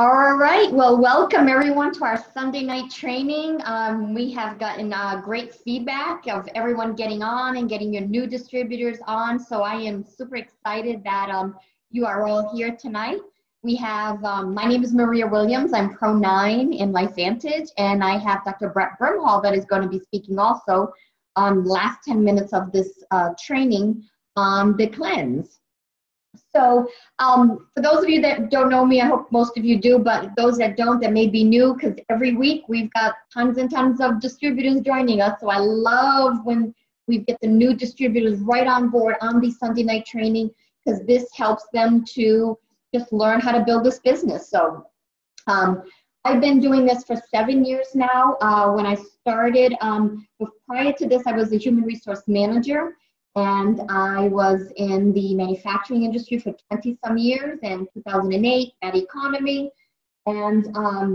All right, well, welcome everyone to our Sunday night training. We have gotten great feedback of everyone getting on and getting your new distributors on. So I am super excited that you are all here tonight. We have, my name is Maria Williams. I'm Pro 9 in Lifevantage, and I have Dr. Brimhall that is going to be speaking also on last 10 minutes of this training on the cleanse. So for those of you that don't know me, I hope most of you do, but those that don't, that may be new, because every week we've got tons and tons of distributors joining us. So I love when we get the new distributors right on board on the Sunday night training, because this helps them to just learn how to build this business. So I've been doing this for 7 years now. When I started, prior to this, I was a human resource manager. And I was in the manufacturing industry for 20-some years. In 2008, bad economy, and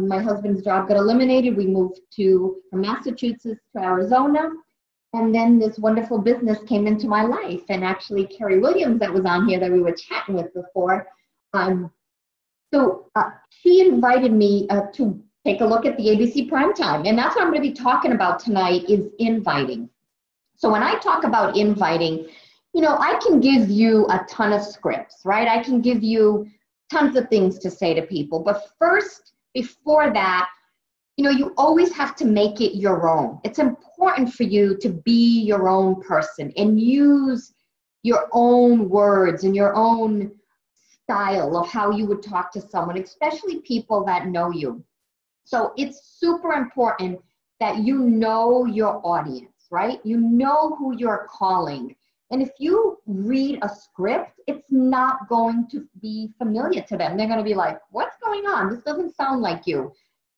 my husband's job got eliminated. We moved from Massachusetts to Arizona. And then this wonderful business came into my life. And actually, Carrie Williams, that was on here that we were chatting with before, she invited me to take a look at the ABC Primetime. And that's what I'm going to be talking about tonight, is inviting. So when I talk about inviting, I can give you a ton of scripts, right? I can give you tons of things to say to people. But first, before that, you always have to make it your own. It's important for you to be your own person and use your own words and your own style of how you would talk to someone, especially people that know you. So it's super important that you know your audience. Right? You know who you're calling. And if you read a script, it's not going to be familiar to them. They're going to be like, what's going on? This doesn't sound like you.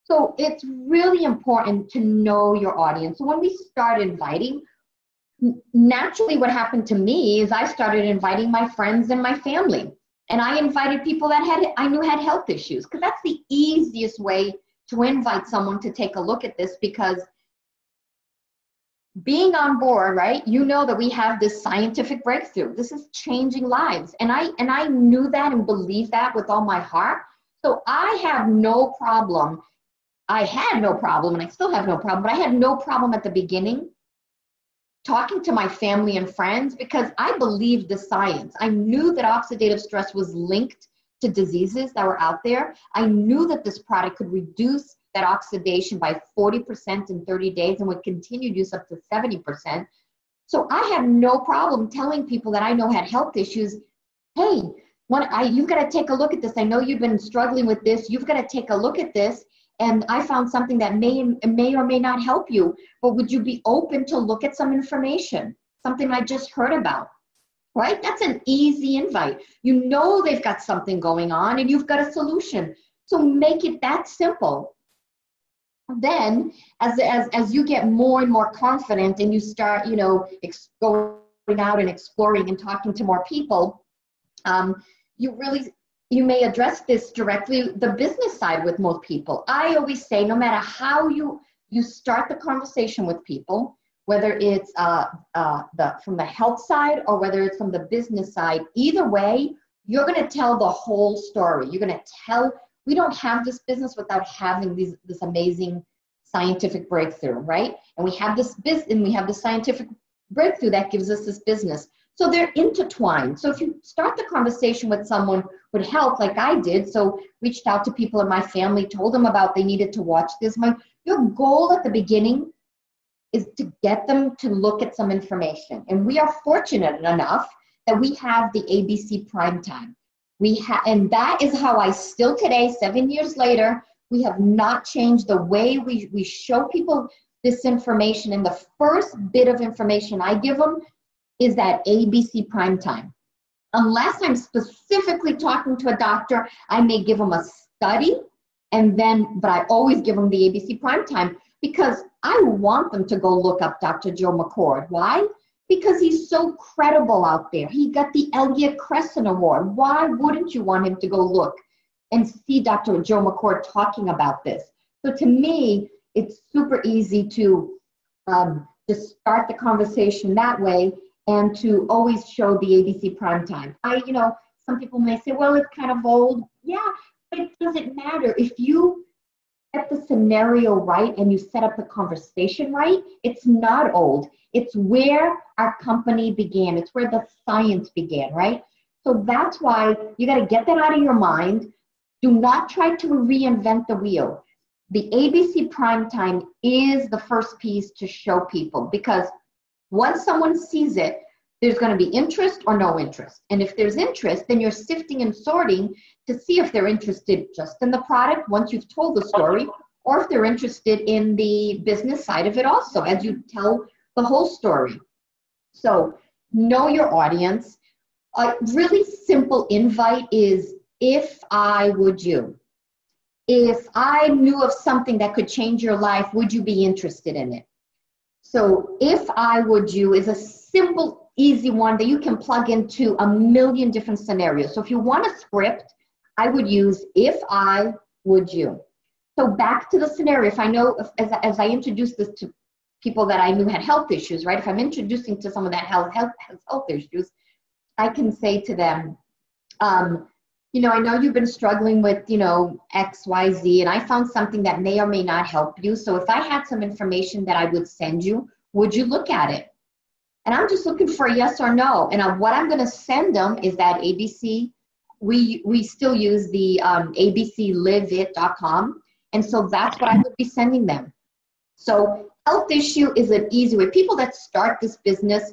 So it's really important to know your audience. So when we start inviting, naturally what happened to me is I started inviting my friends and my family. And I invited people that I knew had health issues, because that's the easiest way to invite someone to take a look at this, because being on board, right, that we have this scientific breakthrough. This is changing lives. And I knew that and believed that with all my heart. So I have no problem. I had no problem, and I still have no problem, but I had no problem at the beginning talking to my family and friends, because I believed the science. I knew that oxidative stress was linked to diseases that were out there. I knew that this product could reduce that oxidation by 40% in 30 days and would continue use up to 70%. So I have no problem telling people that I know had health issues, hey, you've got to take a look at this. I know you've been struggling with this. You've got to take a look at this. And I found something that may or may not help you, but would you be open to look at some information, something I just heard about, right? That's an easy invite. They've got something going on and you've got a solution. So make it that simple. Then, as you get more and more confident and you start, going out and exploring and talking to more people, you may address this directly, the business side, with most people. I always say, no matter how you start the conversation with people, whether it's from the health side or whether it's from the business side, either way, you're going to tell the whole story. You're going to tell. We don't have this business without having this amazing scientific breakthrough, right? And we have this scientific breakthrough that gives us this business. So they're intertwined. So if you start the conversation with someone with health, like I did, so reached out to people in my family, told them about they needed to watch this. Your goal at the beginning is to get them to look at some information. And we are fortunate enough that we have the ABC Primetime. And that is how I still today, 7 years later, we have not changed the way we show people this information. And the first bit of information I give them is that ABC Primetime. Unless I'm specifically talking to a doctor, I may give them a study, but I always give them the ABC Primetime, because I want them to go look up Dr. Joe McCord. Why? Because he's so credible out there. He got the Elliott Crescent Award. Why wouldn't you want him to go look and see Dr. Joe McCord talking about this? So to me, it's super easy to just start the conversation that way, and to always show the ABC Primetime. Some people may say, well, it's kind of old. Yeah, it doesn't matter. If you get the scenario right and you set up the conversation right, it's not old. It's where our company began. It's where the science began, right? So that's why you got to get that out of your mind. Do not try to reinvent the wheel. The ABC Primetime is the first piece to show people, because once someone sees it, there's going to be interest or no interest. And if there's interest, then you're sifting and sorting to see if they're interested just in the product once you've told the story, or if they're interested in the business side of it also as you tell the whole story. So know your audience. A really simple invite is, if I would you. If I knew of something that could change your life, would you be interested in it? So if I would you is a simple, easy one that you can plug into a million different scenarios. So if you want a script, I would use if I would you. So back to the scenario. If I know, as I introduced this to people that I knew had health issues, right? If I'm introducing to someone that has health issues, I can say to them, you know, I know you've been struggling with, you know, X, Y, Z, and I found something that may or may not help you. So if I had some information that I would send you, would you look at it? And I'm just looking for a yes or no. And what I'm going to send them is that ABC. We still use the abcliveit.com. And so that's what I would be sending them. So health issue is an easy way. People that start this business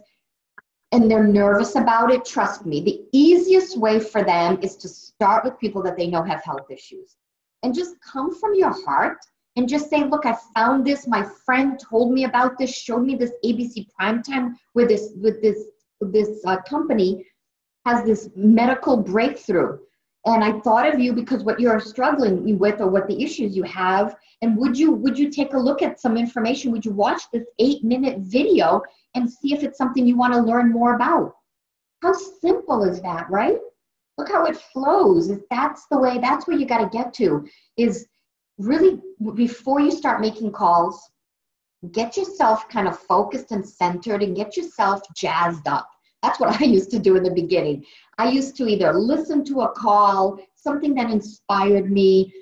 and they're nervous about it, trust me, the easiest way for them is to start with people that they know have health issues. And just come from your heart and just say, look, I found this. My friend told me about this, showed me this ABC Primetime where this company has this medical breakthrough. And I thought of you because what you're struggling with or what the issues you have. And would you take a look at some information? Would you watch this 8-minute video and see if it's something you want to learn more about? How simple is that, right? Look how it flows. That's where you got to get to, is really before you start making calls, get yourself kind of focused and centered and get yourself jazzed up. That's what I used to do in the beginning. I used to either listen to a call, something that inspired me,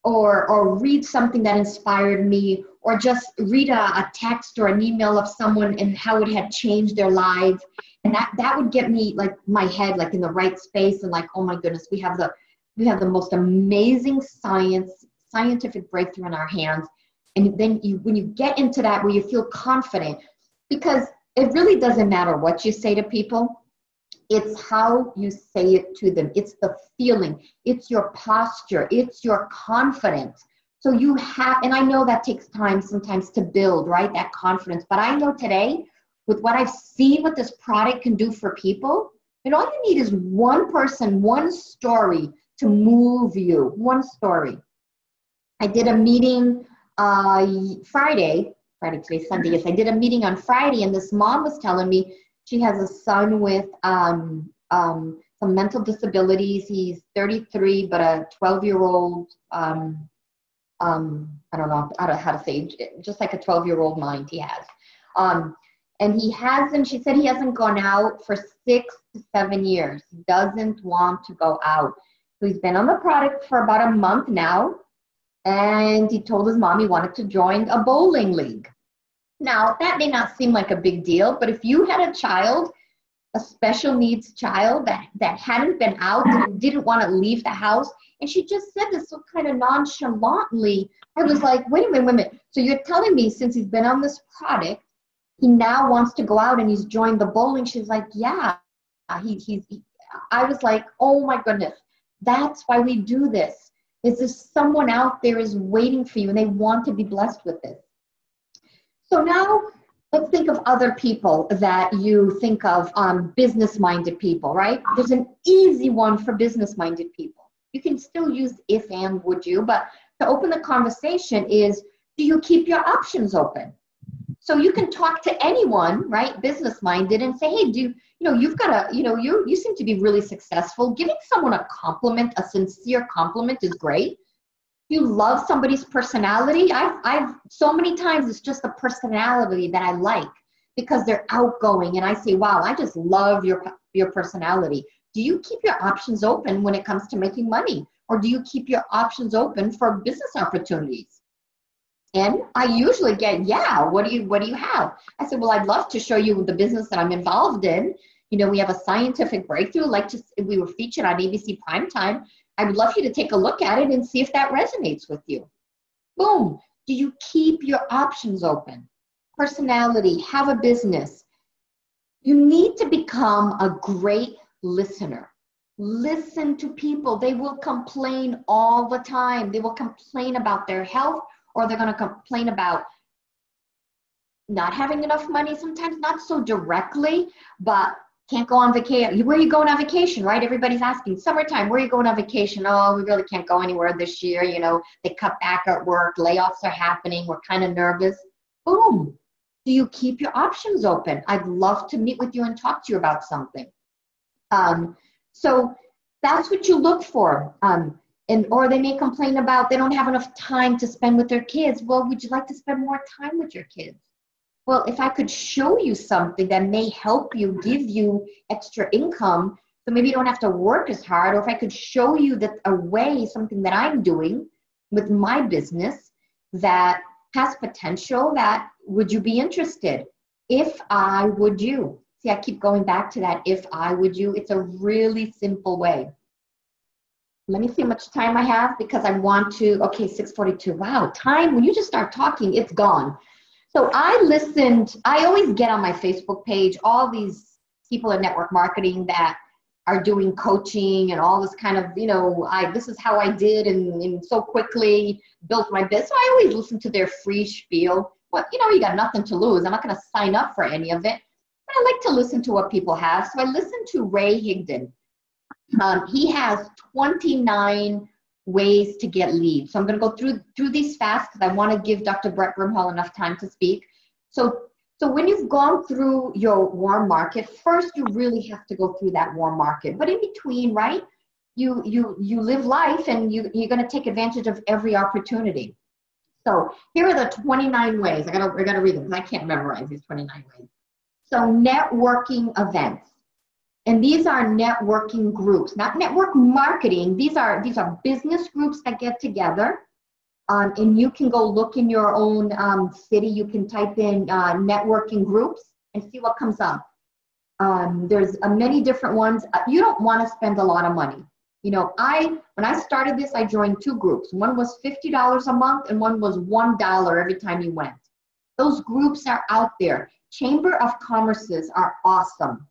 or read something that inspired me, or just read a text or an email of someone and how it had changed their lives. And that would get me like my head like in the right space and like, oh my goodness, we have the most amazing scientific breakthrough in our hands. And then when you get into that where you feel confident, because it really doesn't matter what you say to people. It's how you say it to them. It's the feeling. It's your posture. It's your confidence. So you have, and I know that takes time sometimes to build, right, that confidence. But I know today, with what I've seen what this product can do for people, and all you need is one person, one story to move you, one story. I did a meeting Friday, today's Sunday, yes, I did a meeting on Friday, and this mom was telling me she has a son with some mental disabilities. He's 33, but a 12-year-old, I don't know how to say, just like a 12-year-old mind he has. And she said he hasn't gone out for 6 to 7 years. He doesn't want to go out. So he's been on the product for about a month now. And he told his mom he wanted to join a bowling league. Now, that may not seem like a big deal, but if you had a child, a special needs child that hadn't been out and didn't want to leave the house, and she just said this so kind of nonchalantly, I was like, wait a minute. So you're telling me since he's been on this product, he now wants to go out and he's joined the bowling? She's like, yeah. I was like, oh my goodness, that's why we do this. Is there someone out there is waiting for you and they want to be blessed with this? So now let's think of other people that you think of, business-minded people, right? There's an easy one for business-minded people. You can still use if and would you, but to open the conversation is, do you keep your options open? So you can talk to anyone, right, business-minded, and say, hey, you seem to be really successful. Giving someone a compliment, a sincere compliment is great. You love somebody's personality. I've so many times it's just the personality that I like because they're outgoing, and I say, wow, I just love your personality. do you keep your options open when it comes to making money? Or do you keep your options open for business opportunities? And I usually get, yeah, what do you have? I said, well, I'd love to show you the business that I'm involved in. You know, we have a scientific breakthrough, like just we were featured on ABC Primetime. I would love you to take a look at it and see if that resonates with you. Boom. Do you keep your options open? Personality, have a business. You need to become a great listener. Listen to people. They will complain all the time. They will complain about their health, or they're going to complain about not having enough money, sometimes not so directly, but can't go on vacation. Where are you going on vacation, right? Everybody's asking, summertime, where are you going on vacation? Oh, we really can't go anywhere this year. You know, they cut back at work, layoffs are happening, we're kind of nervous. Boom. Do you keep your options open? I'd love to meet with you and talk to you about something. So that's what you look for. Or they may complain about they don't have enough time to spend with their kids. Well, would you like to spend more time with your kids? Well, if I could show you something that may help you, give you extra income, so maybe you don't have to work as hard, or if I could show you that a way, something that I'm doing with my business that has potential, that would you be interested? If I would you. See, I keep going back to that, if I would you. It's a really simple way. Let me see how much time I have, because I want to, okay, 6:42. Wow, time, when you just start talking, it's gone. So I always get on my Facebook page, all these people in network marketing that are doing coaching and all this kind of, you know, this is how I did and so quickly built my business. So I always listen to their free spiel. Well, you know, you got nothing to lose. I'm not going to sign up for any of it. But I like to listen to what people have. So I listened to Ray Higdon. He has 29 ways to get leads. So I'm going to go through these fast because I want to give Dr. Brett Brimhall enough time to speak. So when you've gone through your warm market, first you really have to go through that warm market. But in between, right, you live life and you're going to take advantage of every opportunity. So here are the 29 ways. I gotta read them because I can't memorize these 29 ways. So networking events. And these are networking groups, not network marketing. These are business groups that get together. And you can go look in your own city. You can type in networking groups and see what comes up. There's many different ones. You don't want to spend a lot of money. You know, when I started this, I joined two groups. One was $50 a month and one was $1 every time you went. Those groups are out there. Chamber of Commerces are awesome.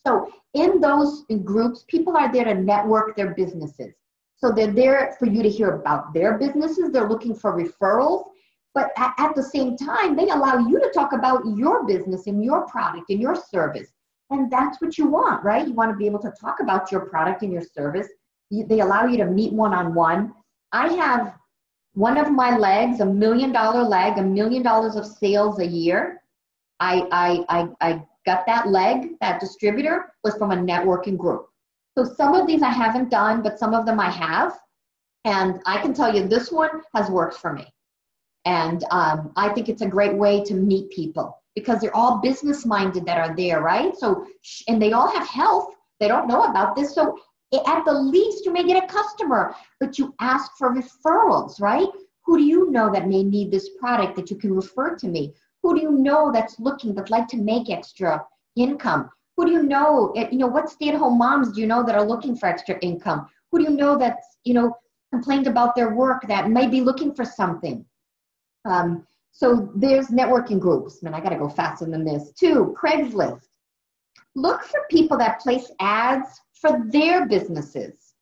So in those groups, people are there to network their businesses. So they're there for you to hear about their businesses. They're looking for referrals. But at the same time, they allow you to talk about your business and your product and your service. And that's what you want, right? You want to be able to talk about your product and your service. They allow you to meet one-on-one. I have one of my legs, $1 million leg, $1 million of sales a year. I got that leg, that distributor was from a networking group. So some of these I haven't done, but some of them I have. And I can tell you this one has worked for me. And I think it's a great way to meet people because they're all business minded that are there, right? So, and they all have health. They don't know about this. So at the least you may get a customer, but you ask for referrals, right? Who do you know that may need this product that you can refer to me? Who do you know that's looking, but like to make extra income? Who do you know, what stay-at-home moms do you know that are looking for extra income? Who do you know that's, complained about their work that may be looking for something? So there's networking groups. Man, I got to go faster than this. 2, Craigslist. Look for people that place ads for their businesses.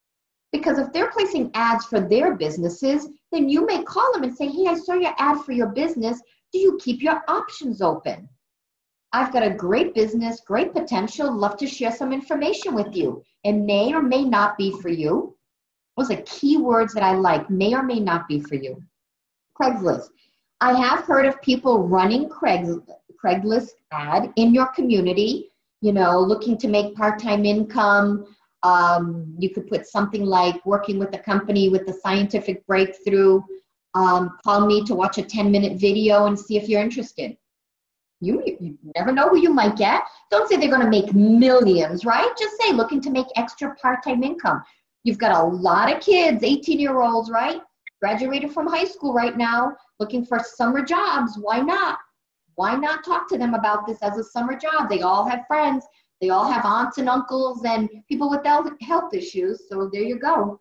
Because if they're placing ads for their businesses, then you may call them and say, hey, I saw your ad for your business. Do you keep your options open? I've got a great business, great potential, love to share some information with you. It may or may not be for you. Those are keywords that I like, may or may not be for you. Craigslist. I have heard of people running Craigslist ad in your community, looking to make part-time income. You could put something like working with a company with a scientific breakthrough. Call me to watch a 10-minute video and see if you're interested. You never know who you might get. Don't say they're going to make millions, right? Just say looking to make extra part-time income. You've got a lot of kids, 18-year-olds, right? Graduated from high school right now, looking for summer jobs. Why not? Why not talk to them about this as a summer job? They all have friends. They all have aunts and uncles and people with health issues. So there you go.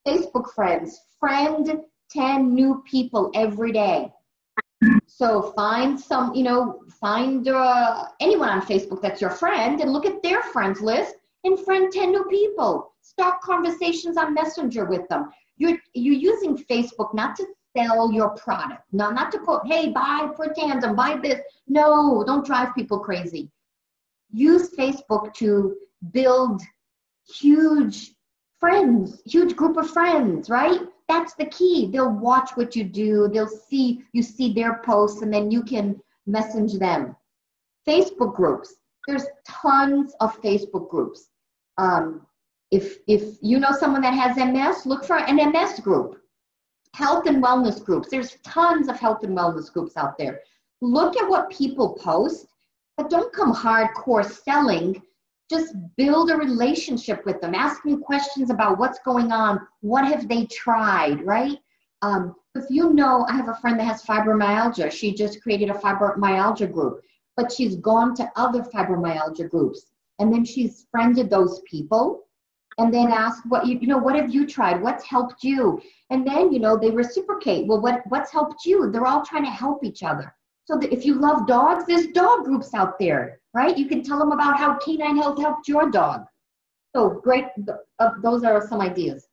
Facebook friends. Friend 10 new people every day. So find some, find anyone on Facebook that's your friend and look at their friends list and friend 10 new people. Start conversations on Messenger with them. You're using Facebook not to sell your product. No, not to quote, hey, buy for tandem, buy this. No, don't drive people crazy. Use Facebook to build huge group of friends, right? That's the key. They'll watch what you do. You see their posts, and then you can message them. Facebook groups. There's tons of Facebook groups. If you know someone that has MS, look for an MS group. Health and wellness groups. There's tons of health and wellness groups out there. Look at what people post, but don't come hardcore selling. Just build a relationship with them. Ask me questions about what's going on. What have they tried, right? If I have a friend that has fibromyalgia. She just created a fibromyalgia group, but she's gone to other fibromyalgia groups. And then she's friended those people and then asked, what have you tried? What's helped you? And then, they reciprocate. Well, what's helped you? They're all trying to help each other. So that if you love dogs, there's dog groups out there, right? You can tell them about how Canine Health helped your dog. So great. Those are some ideas.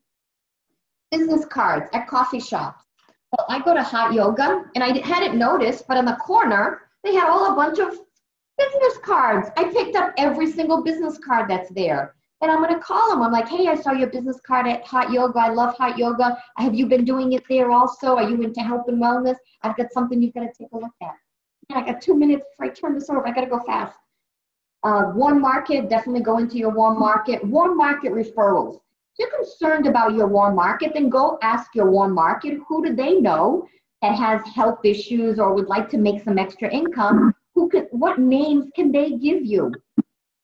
Business cards at coffee shops. Well, I go to hot yoga, and I hadn't noticed, but in the corner, they had a bunch of business cards. I picked up every single business card that's there. And I'm going to call them. I'm like, hey, I saw your business card at hot yoga. I love hot yoga. Have you been doing it there also? Are you into health and wellness? I've got something you've got to take a look at. Yeah, I got 2 minutes before I turn this over. I got to go fast. Warm market, definitely go into your warm market. Warm market referrals. If you're concerned about your warm market, then go ask your warm market, who do they know that has health issues or would like to make some extra income? What names can they give you?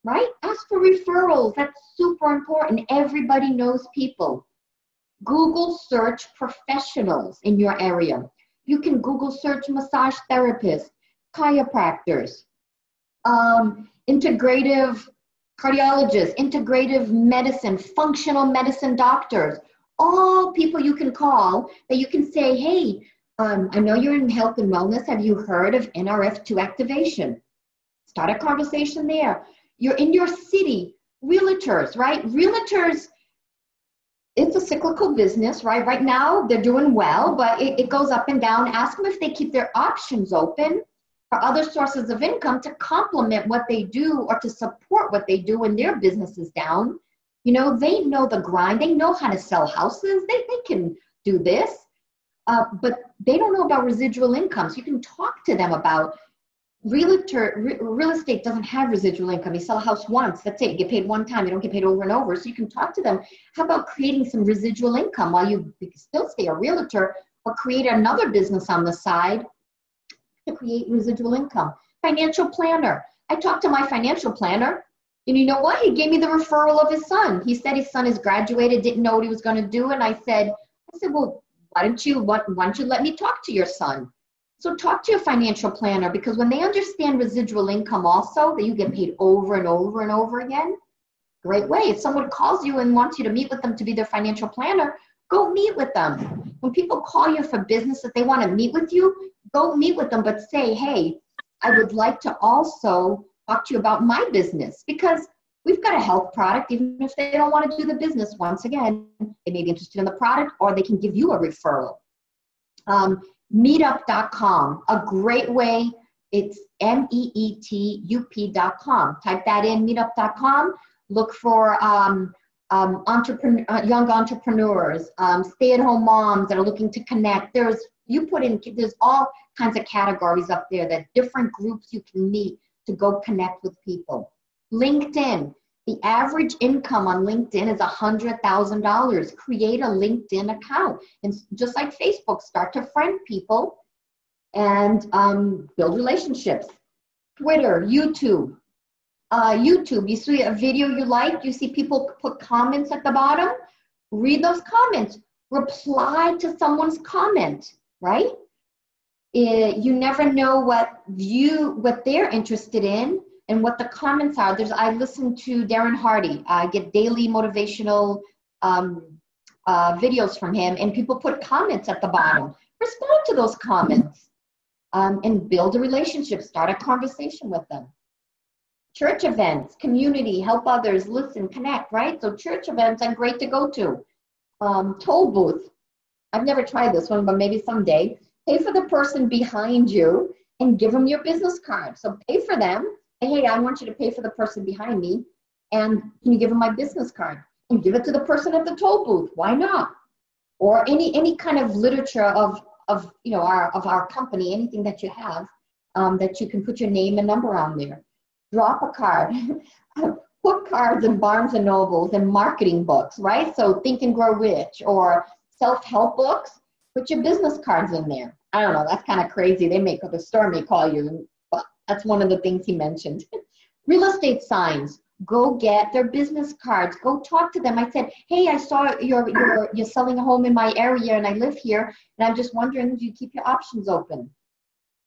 Right? Ask for referrals. That's super important. Everybody knows people. Google search professionals in your area. You can Google search massage therapists, chiropractors, integrative cardiologists, integrative medicine, functional medicine doctors, all people you can call that you can say, hey, I know you're in health and wellness. Have you heard of NRF2 activation? Start a conversation there. You're in your city, realtors, right? Realtors, it's a cyclical business, right? Right now, they're doing well, but it goes up and down. Ask them if they keep their options open for other sources of income to complement what they do or to support what they do when their business is down. They know the grind. They know how to sell houses. They can do this, but they don't know about residual income. So you can talk to them about real estate doesn't have residual income. You sell a house once, that's it. You get paid one time. You don't get paid over and over. So you can talk to them. How about creating some residual income while you still stay a realtor or create another business on the side to create residual income? Financial planner. I talked to my financial planner, and you know what? He gave me the referral of his son. He said his son is graduated, didn't know what he was going to do. And I said, well, why don't you let me talk to your son? So talk to your financial planner, because when they understand residual income also, that you get paid over and over and over again, great way. If someone calls you and wants you to meet with them to be their financial planner, go meet with them. When people call you for business that they want to meet with you, go meet with them, but say, hey, I would like to also talk to you about my business, because we've got a health product. Even if they don't want to do the business, once again, they may be interested in the product, or they can give you a referral. Meetup.com, a great way. It's meetup.com. Type that in, meetup.com. Look for young entrepreneurs, stay-at-home moms that are looking to connect. There's all kinds of categories up there, that different groups you can meet to go connect with people. LinkedIn. The average income on LinkedIn is $100,000. Create a LinkedIn account. And just like Facebook, start to friend people and build relationships. Twitter, YouTube. YouTube, you see a video you like, you see people put comments at the bottom, read those comments, reply to someone's comment, right? You never know what they're interested in and what the comments are. I listen to Darren Hardy. I get daily motivational videos from him, and people put comments at the bottom. Respond to those comments and build a relationship, start a conversation with them. Church events, community, help others, listen, connect, right? So church events are great to go to. Toll booth. I've never tried this one, but maybe someday. Pay for the person behind you and give them your business card. So pay for them. Say, hey, I want you to pay for the person behind me, and can you give them my business card? And give it to the person at the toll booth. Why not? Or any kind of literature of our company, anything that you have, that you can put your name and number on there. Drop a card. Put cards in Barnes and Nobles and marketing books, right? So Think and Grow Rich or self-help books. Put your business cards in there. I don't know, that's kind of crazy. The store may call you, but that's one of the things he mentioned. Real estate signs. Go get their business cards. Go talk to them. I said, hey, I saw you're selling a home in my area and I live here, and I'm just wondering, do you keep your options open?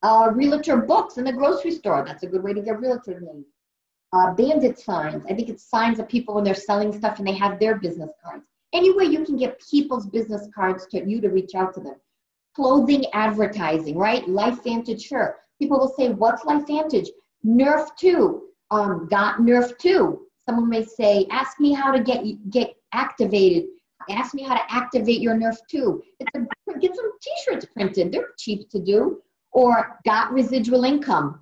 Realtor books in the grocery store. That's a good way to get realtor names. Bandit signs. I think it's signs of people when they're selling stuff and they have their business cards. Any way you can get people's business cards to reach out to them. Clothing advertising, right? Lifevantage shirt. People will say, what's Lifevantage? Nerf 2. Got Nerf 2. Someone may say, ask me how to get activated. Ask me how to activate your Nerf 2. Get some t-shirts printed. They're cheap to do. Or got residual income.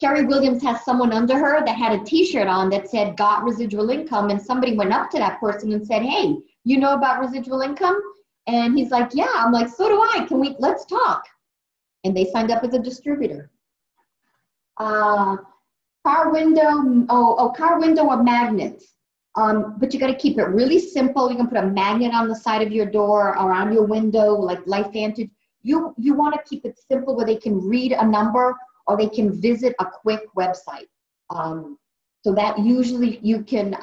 Carrie Williams has someone under her that had a t-shirt on that said got residual income, and somebody went up to that person and said, hey, you know about residual income? And he's like, yeah. I'm like, so do I. Let's talk. And they signed up as a distributor. Car window or magnets. But you got to keep it really simple. You can put a magnet on the side of your door or on your window, like Lifevantage. You want to keep it simple where they can read a number or they can visit a quick website. So that usually you can,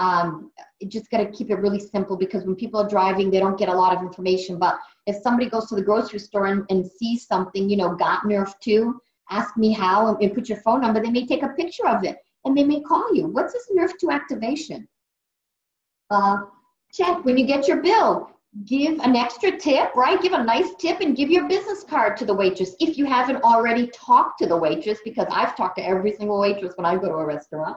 you just got to keep it really simple, because when people are driving, they don't get a lot of information. But if somebody goes to the grocery store and sees something, got Nerf 2, ask me how, and put your phone number, they may take a picture of it and they may call you. What's this Nerf 2 activation? Check when you get your bill. Give an extra tip, right? Give a nice tip and give your business card to the waitress if you haven't already talked to the waitress, because I've talked to every single waitress when I go to a restaurant.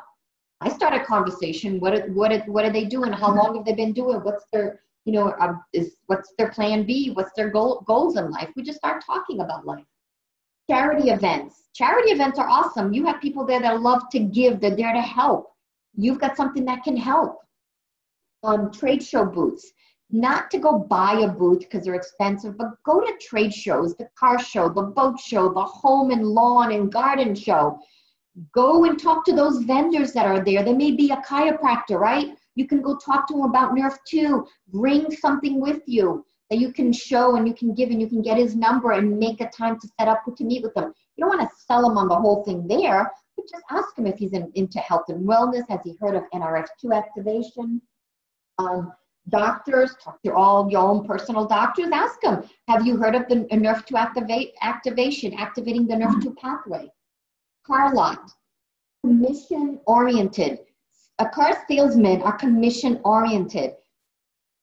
I start a conversation. What are they doing? How long have they been doing? What's their, what's their plan B? What's their goals in life? We just start talking about life. Charity events. Charity events are awesome. You have people there that love to give. They're there to help. You've got something that can help. Trade show booths. Not to go buy a booth because they're expensive, but go to trade shows, the car show, the boat show, the home and lawn and garden show. Go and talk to those vendors that are there. There may be a chiropractor, right? You can go talk to him about Nerf 2. Bring something with you that you can show and you can give, and you can get his number and make a time to set up to meet with him. You don't want to sell him on the whole thing there, but just ask him if he's into health and wellness. Has he heard of NRF2 activation? Doctors, talk to all your own personal doctors. Ask them, have you heard of the Nerf 2 activation, activating the Nerf 2 pathway? Car lot, commission oriented. A car salesmen are commission oriented.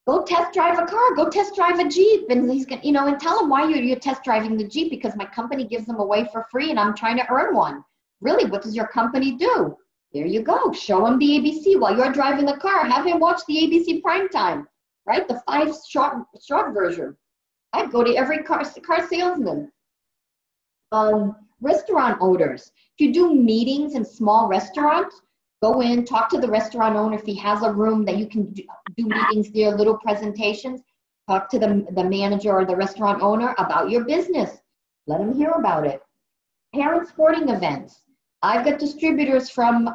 Go test drive a car. Go test drive a Jeep, and he's gonna, and tell him why you're test driving the Jeep, because my company gives them away for free, and I'm trying to earn one. Really, what does your company do? There you go. Show him the ABC while you're driving the car. Have him watch the ABC primetime, right? The 5 short version. I'd go to every car salesman. Restaurant owners. If you do meetings in small restaurants, go in, talk to the restaurant owner. If he has a room that you can do meetings there, little presentations, talk to the manager or the restaurant owner about your business. Let him hear about it. Parent sporting events. I've got distributors from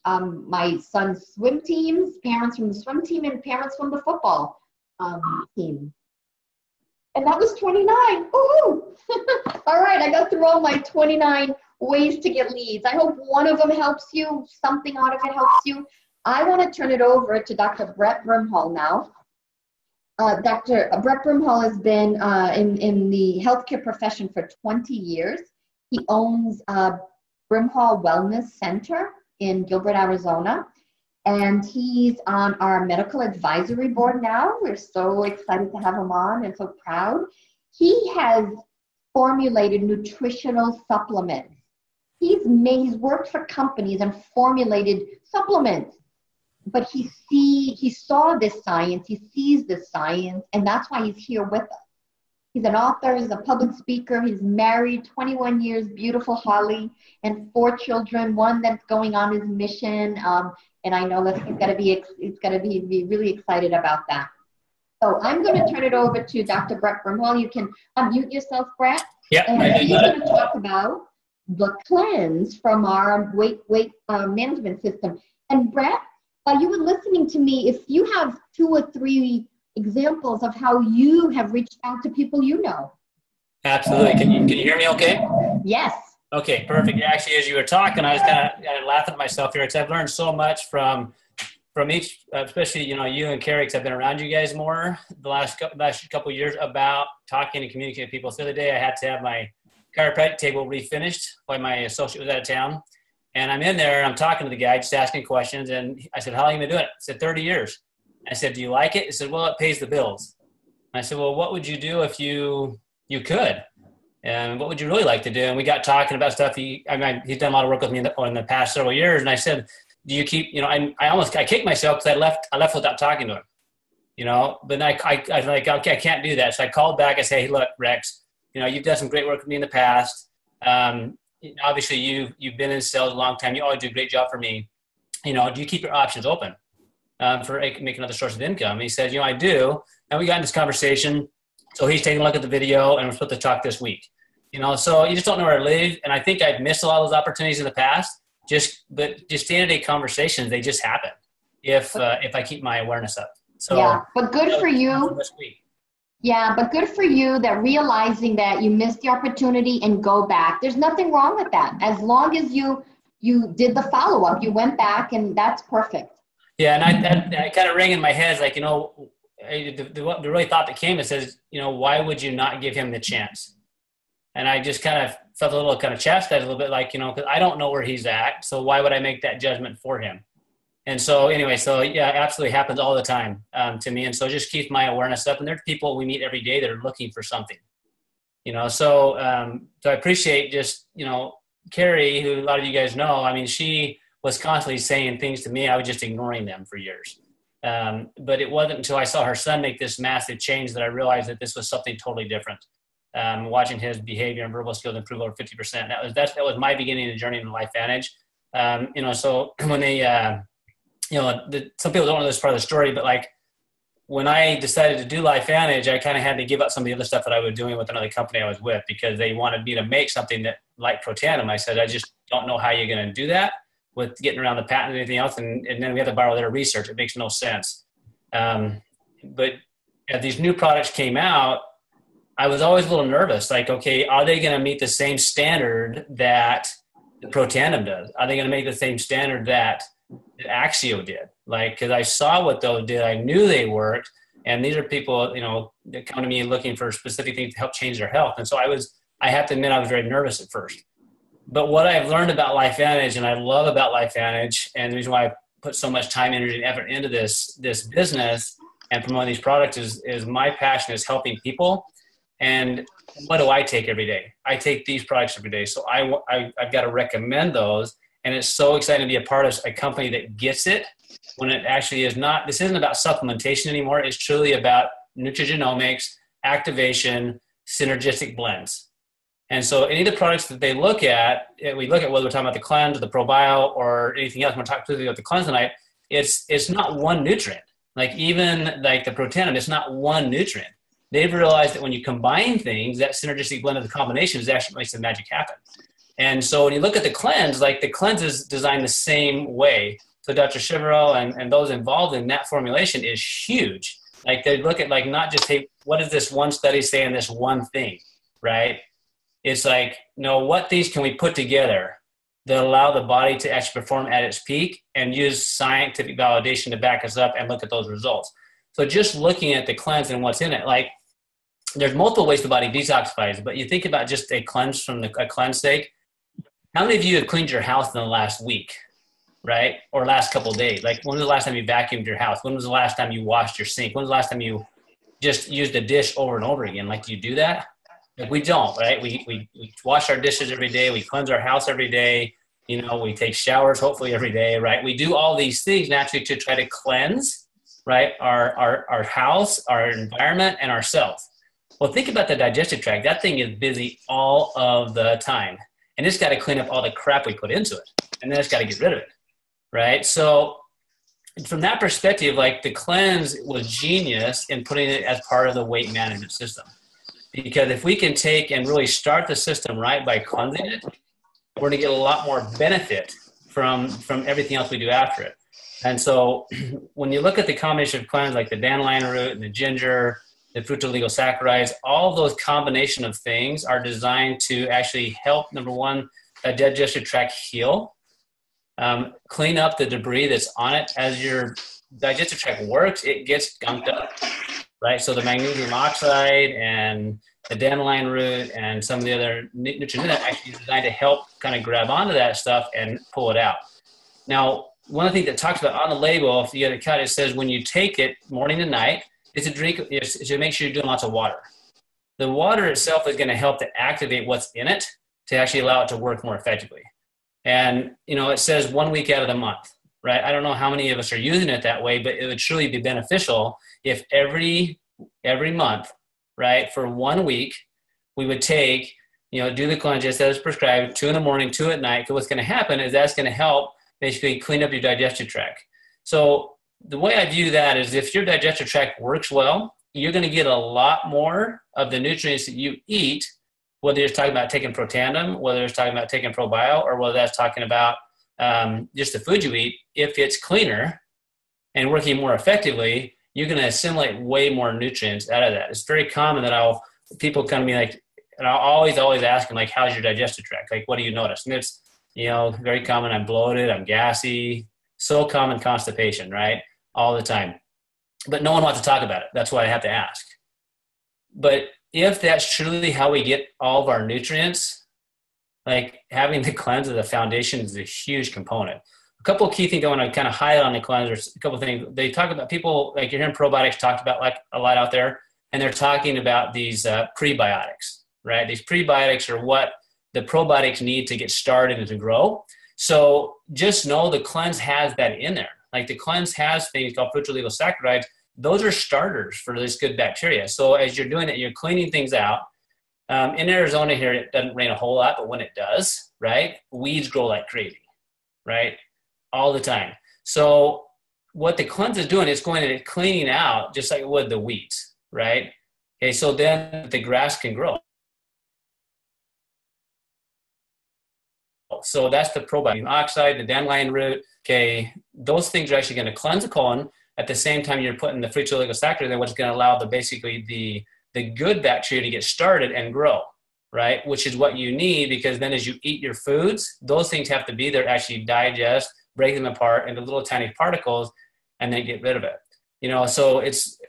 my son's swim teams, parents from the swim team, and parents from the football team. And that was 29. Woohoo! All right, I got through all my 29 ways to get leads. I hope one of them helps you, something out of it helps you. I want to turn it over to Dr. Brett Brimhall now. Dr. Brett Brimhall has been in the healthcare profession for 20 years. He owns Brimhall Wellness Center in Gilbert, Arizona. And he's on our medical advisory board now. We're so excited to have him on and so proud. He has formulated nutritional supplements. He's worked for companies and formulated supplements. But he saw this science, he sees this science, and that's why he's here with us. He's an author, he's a public speaker, he's married, 21 years, beautiful Holly, and 4 children, one that's going on his mission. And I know that he's gonna be really excited about that. So I'm going to turn it over to Dr. Brett Brimhall. You can unmute yourself, Brett. Yeah. And he's going to talk about the cleanse from our weight management system. And Brett, while you were listening to me, if you have 2 or 3 examples of how you have reached out to people you know. Absolutely. Can you hear me okay? Yes. Okay, perfect. Actually, as you were talking, I was kind of laughing at myself here because I've learned so much from each, especially, you and Carrie, because I've been around you guys more the last couple of years about talking and communicating with people. So the other day I had to have my chiropractic table refinished while my associate was out of town. And I'm in there and I'm talking to the guy, just asking questions. And I said, how long have you been doing it? He said, 30 years. I said, do you like it? He said, well, it pays the bills. And I said, well, what would you do if you could? And what would you really like to do? And we got talking about stuff. He's done a lot of work with me in the past several years. And I said, do you keep, I kicked myself because I left without talking to him, but I was like, okay, I can't do that. So I called back. I say, hey, look, Rex, you've done some great work with me in the past. Obviously you've been in sales a long time. You always do a great job for me. Do you keep your options open for making another source of income? And he said, I do. And we got in this conversation. So he's taking a look at the video and we're supposed to talk this week. So you just don't know where to live. And I think I've missed a lot of those opportunities in the past. But day-to-day conversations, they just happen if I keep my awareness up. So yeah, but good for you. This week. Yeah, but good for you that realizing that you missed the opportunity and go back. There's nothing wrong with that. As long as you did the follow-up, you went back, and that's perfect. Yeah, and I kind of rang in my head, like, the really thought that came, it says, why would you not give him the chance? And I just kind of felt a little kind of chastised a little bit, like, because I don't know where he's at, so why would I make that judgment for him? And so anyway, yeah, absolutely happens all the time to me. And so just keep my awareness up. And there's people we meet every day that are looking for something, so I appreciate just, Carrie, who a lot of you guys know, she was constantly saying things to me. I was just ignoring them for years. But it wasn't until I saw her son make this massive change that I realized that this was something totally different. Watching his behavior and verbal skills improve over 50%. That was my beginning of the journey in Lifevantage. So when they, some people don't know this part of the story, but like when I decided to do Lifevantage, I kind of had to give up some of the other stuff that I was doing with another company I was with because they wanted me to make something that like Protandim. I said, I just don't know how you're going to do that with getting around the patent and anything else. And then we have to borrow their research. It makes no sense. But as these new products came out, I was always a little nervous. Like, okay, are they going to meet the same standard that the Protandim does? Are they going to make the same standard that Axio did? Like, because I saw what those did. I knew they worked. And these are people, that come to me looking for specific things to help change their health. And so I have to admit, I was very nervous at first. But what I've learned about Lifevantage, and I love about Lifevantage, and the reason why I put so much time, energy, and effort into this business and promoting these products is my passion is helping people. And what do I take every day? I take these products every day. So I've got to recommend those. And it's so exciting to be a part of a company that gets it when it actually is not. This isn't about supplementation anymore. It's truly about nutrigenomics, activation, synergistic blends. And so any of the products that they look at, we look at whether we're talking about the cleanse or the probio or anything else. We're talking specifically about the cleanse tonight. It's not one nutrient. Like even like the Protandim, it's not one nutrient. They've realized that when you combine things, that synergistic blend of the combination is actually makes the magic happen. And so when you look at the cleanse, like the cleanse is designed the same way. So Dr. Shiverell and those involved in that formulation is huge. Like they look at like not just, hey, what does this one study say in this one thing, right? It's like, no, what things can we put together that allow the body to actually perform at its peak and use scientific validation to back us up and look at those results. So just looking at the cleanse and what's in it, like there's multiple ways the body detoxifies, but you think about just a cleanse from a cleanse sake. How many of you have cleaned your house in the last week, right? Or last couple of days? Like when was the last time you vacuumed your house? When was the last time you washed your sink? When was the last time you just used a dish over and over again? Like, do you do that? Like we don't, right? We wash our dishes every day. We cleanse our house every day. You know, we take showers hopefully every day, right? We do all these things naturally to try to cleanse, right? Our house, our environment, and ourselves. Well, think about the digestive tract. That thing is busy all of the time. And it's got to clean up all the crap we put into it. And then it's got to get rid of it, right? So from that perspective, like the cleanse was genius in putting it as part of the weight management system. Because if we can take and really start the system right by cleansing it, we're going to get a lot more benefit from everything else we do after it. And so when you look at the combination of cleanse, like the dandelion root and the ginger, the fructooligosaccharides, all of those combination of things are designed to actually help, number one, a digestive tract heal, clean up the debris that's on it. As your digestive tract works, it gets gunked up, right? So the magnesium oxide and the dandelion root and some of the other nutrients in it actually designed to help kind of grab onto that stuff and pull it out. Now, one of the things that talks about on the label, if you get a cut, it says when you take it morning and night, it's a drink, it's to make sure you're doing lots of water. The water itself is going to help to activate what's in it to actually allow it to work more effectively. And, you know, it says 1 week out of the month, right? I don't know how many of us are using it that way, but it would truly be beneficial if every month, right, for 1 week, we would take, you know, do the cleanse just as prescribed, 2 in the morning, 2 at night. Because what's going to happen is that's going to help basically clean up your digestive tract. So the way I view that is if your digestive tract works well, you're going to get a lot more of the nutrients that you eat, whether you're talking about taking Protandim, whether it's talking about taking ProBio, or whether that's talking about just the food you eat. If it's cleaner and working more effectively, you're going to assimilate way more nutrients out of that. It's very common that people come to me like, and I'll always ask them like, how's your digestive tract? Like, what do you notice? And it's, you know, very common. I'm bloated, I'm gassy, so common constipation, right? All the time. But no one wants to talk about it. That's why I have to ask. But if that's truly how we get all of our nutrients, like having the cleanse as the foundation is a huge component. A couple of key things I want to kind of highlight on the cleanse. There's a couple of things. They talk about people, like you're hearing probiotics talked about like a lot out there, and they're talking about these prebiotics, right? These prebiotics are what the probiotics need to get started and to grow. So just know the cleanse has that in there. Like the cleanse has things called fructooligosaccharides. Those are starters for this good bacteria. So as you're doing it, you're cleaning things out. In Arizona here, it doesn't rain a whole lot, but when it does, right, weeds grow like crazy, right, all the time. So what the cleanse is doing is going and cleaning out just like it would the weeds, right? Okay, so then the grass can grow. So that's the probiotic oxide, the dandelion root. Okay, those things are actually going to cleanse the colon. At the same time, you're putting the fructooligosaccharides in, which is going to allow the good bacteria to get started and grow, right? Which is what you need, because then as you eat your foods, those things have to be there to actually digest, break them apart into little tiny particles, and then get rid of it. You know, so it's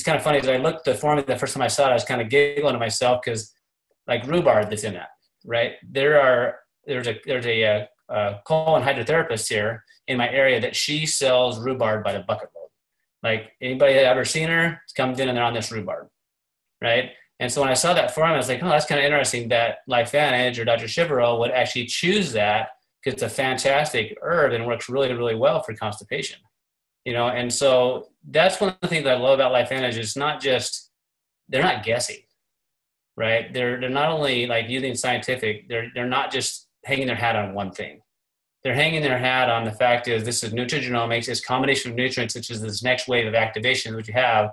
kind of funny. As I looked at the formula the first time I saw it, I was kind of giggling to myself because like rhubarb that's in that, right? There's a colon hydrotherapist here in my area that she sells rhubarb by the bucket load. Like anybody that ever seen her comes in and they're on this rhubarb, right? And so when I saw that formula, I was like, oh, that's kind of interesting that Lifevantage or Dr. Chivero would actually choose that because it's a fantastic herb and works really, really well for constipation. You know, and so that's one of the things that I love about Lifevantage. It's not just, they're not guessing, right? They're not only like using scientific, they're not just hanging their hat on one thing. They're hanging their hat on the fact is this is nutrigenomics, this combination of nutrients, which is this next wave of activation that you have.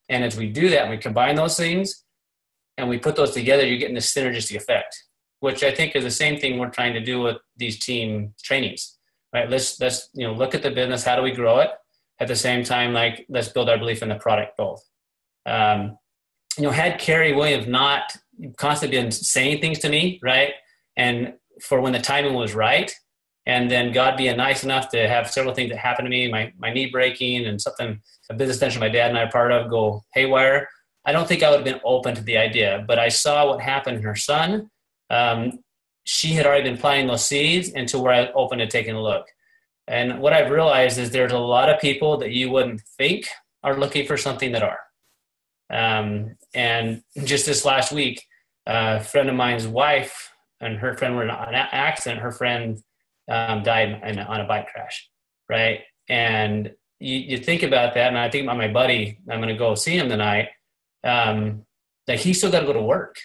And as we do that, and we combine those things and we put those together, you're getting this synergistic effect, which I think is the same thing we're trying to do with these team trainings, right? Let's look at the business. How do we grow it? At the same time, like, let's build our belief in the product both. had Carrie Williams not constantly been saying things to me, right? And for when the timing was right, and then God being nice enough to have several things that happened to me, my knee breaking and something, a business venture my dad and I are part of go haywire, I don't think I would have been open to the idea. But I saw what happened in her son. She had already been planting those seeds into where I was open to taking a look. And what I've realized is there's a lot of people that you wouldn't think are looking for something that are. And just this last week, a friend of mine's wife and her friend were in an accident. Her friend died on a bike crash, right? And you think about that, and I think about my buddy. I'm going to go see him tonight. Like he's still got to go to work,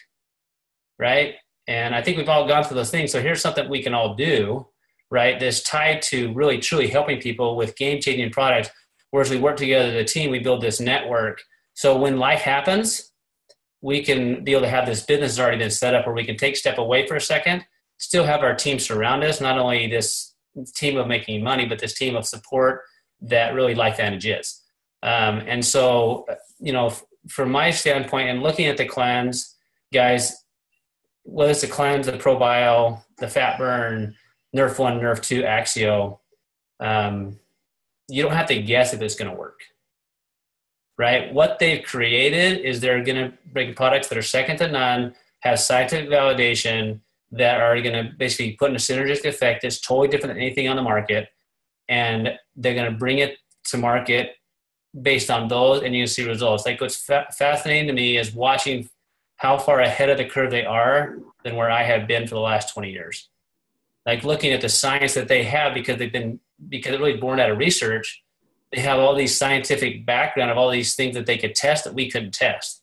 right? And I think we've all gone through those things. So here's something we can all do, right? That's tied to really, truly helping people with game-changing products. Whereas we work together as a team, we build this network. So when life happens, we can be able to have this business already been set up where we can take a step away for a second, still have our team surround us, not only this team of making money, but this team of support that really Lifevantage is. And so, from my standpoint and looking at the cleanse, guys, whether it's the cleanse, the ProBio, the fat burn, Nerf 1, Nerf 2, Axio, you don't have to guess if it's going to work, right? What they've created is they're going to bring products that are second to none, have scientific validation, that are going to basically put in a synergistic effect that's totally different than anything on the market, and they're going to bring it to market based on those, and you see results. Like what's fascinating to me is watching how far ahead of the curve they are than where I have been for the last 20 years. Like looking at the science that they have because they're really born out of research. They have all these scientific background of all these things that they could test that we couldn't test,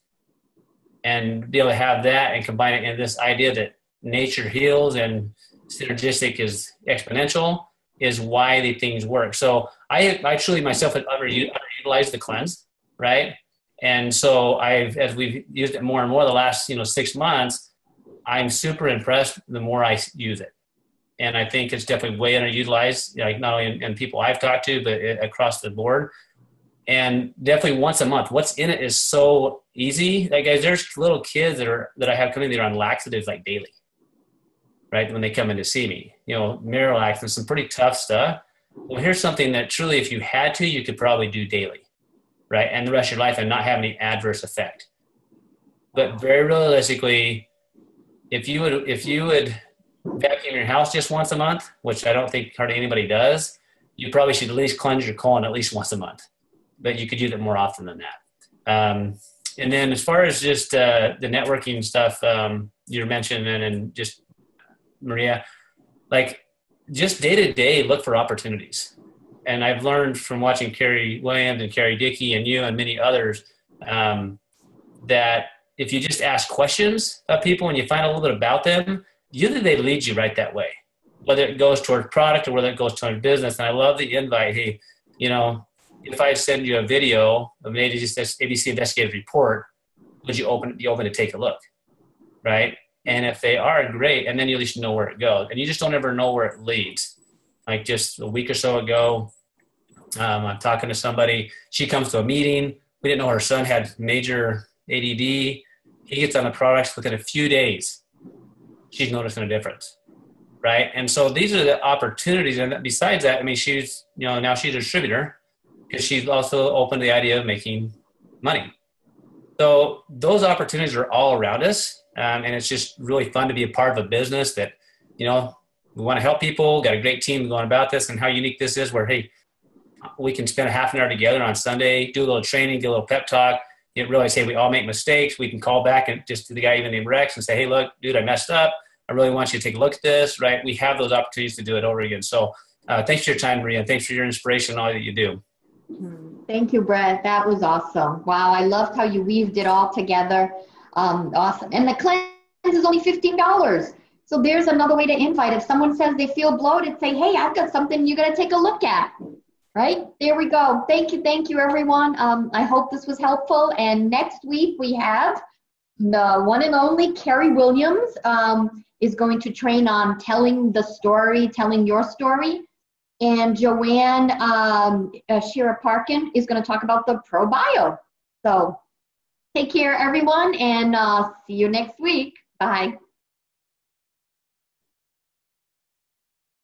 and be able to have that and combine it in this idea that nature heals and synergistic is exponential is why the things work. So I truly myself have underutilized the cleanse, right? And so as we've used it more and more the last 6 months, I'm super impressed the more I use it. And I think it's definitely way underutilized, like not only in people I've talked to, but across the board. And definitely once a month. What's in it is so easy. Like guys, there's little kids that I have coming that are on laxatives like daily, right? When they come in to see me, Miralax and some pretty tough stuff. Well, here's something that truly, if you had to, you could probably do daily, right? And the rest of your life and not have any adverse effect. But very realistically, if you would vacuum your house just once a month, which I don't think hardly anybody does, you probably should at least cleanse your colon at least once a month. But you could use it more often than that. And then as far as just the networking stuff you mentioned, and just Maria, like just day to day, look for opportunities. And I've learned from watching Carrie Williams and Carrie Dickey and you and many others that if you just ask questions of people and you find a little bit about them, usually they lead you right that way, whether it goes toward product or whether it goes toward business. And I love the invite. Hey, if I send you a video of an ABC investigative report, would you be open to take a look, right? And if they are, great. And then you at least know where it goes. And you just don't ever know where it leads. Like just a week or so ago, I'm talking to somebody. She comes to a meeting. We didn't know her son had major ADD. He gets on the products within a few days. She's noticing a difference, right? And so these are the opportunities. And besides that, I mean, she's, now she's a distributor because she's also open to the idea of making money. So those opportunities are all around us. And it's just really fun to be a part of a business that, we want to help people, got a great team going about this, and how unique this is where, hey, we can spend a half an hour together on Sunday, do a little training, do a little pep talk, realize, hey, we all make mistakes. We can call back and just to the guy even named Rex and say, hey, look, dude, I messed up. I really want you to take a look at this, right? We have those opportunities to do it over again. So thanks for your time, Maria. And thanks for your inspiration and all that you do. Thank you, Brett. That was awesome. Wow, I loved how you weaved it all together. Awesome. And the cleanse is only $15. So there's another way to invite. If someone says they feel bloated, say, hey, I've got something you got to take a look at. Right? There we go. Thank you, everyone. I hope this was helpful. And next week we have the one and only Carrie Williams is going to train on telling your story. And Joanne Shira Parkin is going to talk about the ProBio. So Take care, everyone, and see you next week. Bye.